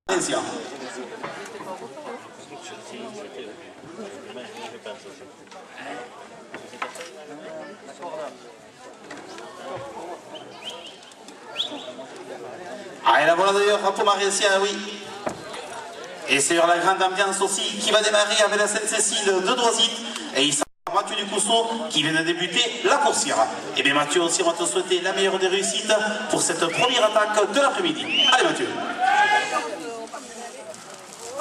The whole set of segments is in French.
Attention. Ah, et la voilà d'ailleurs pour Marétien, oui. Et c'est la grande ambiance aussi qui va démarrer avec la Sainte-Cécile de Drosit. Et il s'en va Mathieu Ducousseau qui vient de débuter la coursière. Et bien Mathieu aussi, on va te souhaiter la meilleure des réussites pour cette première attaque de l'après-midi. Allez Mathieu.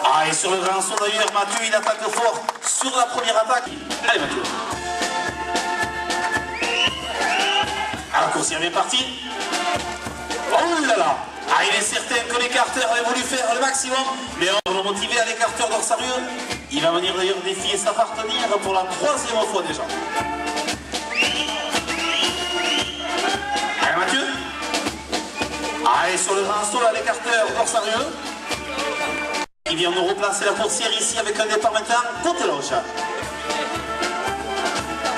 Ah, et sur le grand saut d'ailleurs, Mathieu il attaque fort sur la première attaque. Allez Mathieu. Ah, la coursière est bien partie. Oh là là. Ah, il est certain que l'écarteur avait voulu faire le maximum, mais on va le motiver à l'écarteur d'Orsarieux. Il va venir d'ailleurs défier sa partenaire pour la 3e fois déjà. Allez Mathieu. Allez sur le grand saut à l'écarteur d'Orsarieux. Il vient de replacer la coursière ici avec un départ maintenant côté loge.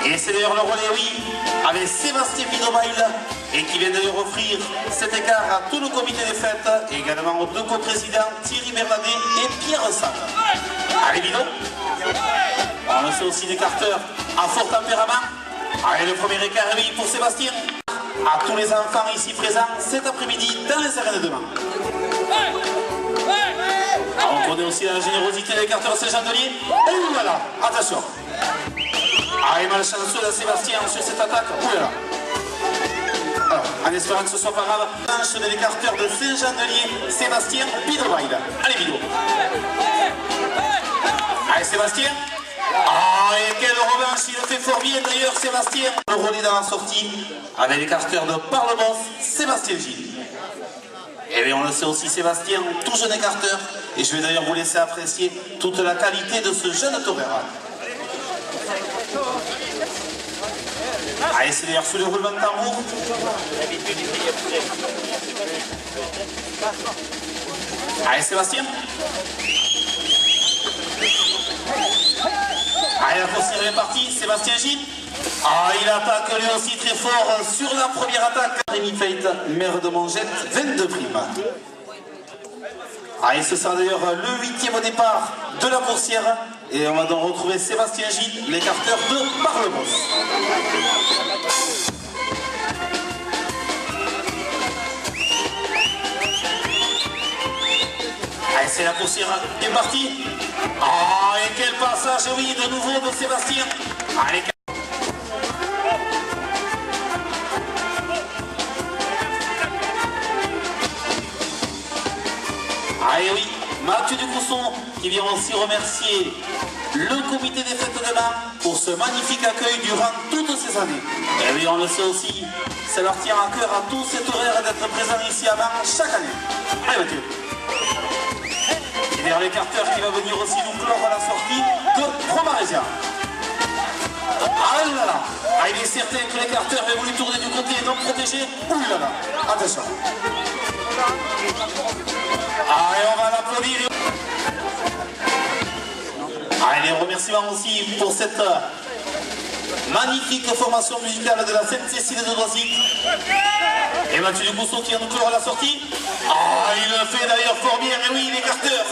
Et c'est d'ailleurs le relais, oui, avec Sébastien Bidomail, et qui vient d'ailleurs offrir cet écart à tout le comité des fêtes, et également aux deux coprésidents Thierry Merladet et Pierre Sade. Allez Bido. On sait aussi l'écarteur à fort tempérament. Allez, le premier écart, oui, pour Sébastien. À tous les enfants ici présents cet après-midi dans les arènes de Mans. On connaît aussi la générosité de l'écarteur Saint-Jean-de-Lier. Et voilà, attention. Allez, malchanceux de Sébastien sur cette attaque. Oulala. Alors, en espérant que ce soit pas grave, manche de l'écarteur de Saint-Jean-de-Lier, Sébastien Bidomail. Allez, Bido. Allez, Sébastien. Ah, et quelle revanche, il le fait fort bien d'ailleurs, Sébastien. Le relais dans la sortie avec l'écarteur de Parlebos, Sébastien Gilles. Et bien, on le sait aussi, Sébastien, tout jeune écarteur. Et je vais d'ailleurs vous laisser apprécier toute la qualité de ce jeune toreur. Allez, c'est d'ailleurs sous le roulement de tambour. Allez, Sébastien. Allez, la coursière est partie. Sébastien Gilles. Ah, il attaque lui aussi très fort sur la première attaque. Rémi Feit, maire de Mongette, 22 primes. Ah, et ce sera d'ailleurs le 8e au départ de la coursière. Et on va donc retrouver Sébastien Gilles, l'écarteur de Parlebos. Allez, c'est la coursière qui est partie. Ah, et quel passage, oui, de nouveau de Sébastien. Allez, allez, oui, Mathieu Ducousseau qui vient aussi remercier le comité des fêtes de Mans pour ce magnifique accueil durant toutes ces années. Et oui, on le sait aussi, ça leur tient à cœur à tous cet horaire d'être présents ici à Mans chaque année. Allez Mathieu. Et derrière l'écarteur qui va venir aussi nous clore à la sortie de Promarésia. Ah là là. Ah, il est certain que l'écarteur va voulu tourner du côté non protégé. Ouh là là. Attention. Allez, on va l'applaudir. Allez, remerciements aussi pour cette magnifique formation musicale de la Sainte-Cécile de Drosit. Et Mathieu Ducousseau qui vient nous clore à la sortie. Ah, il le fait d'ailleurs fort bien. Et oui, l'écarteur.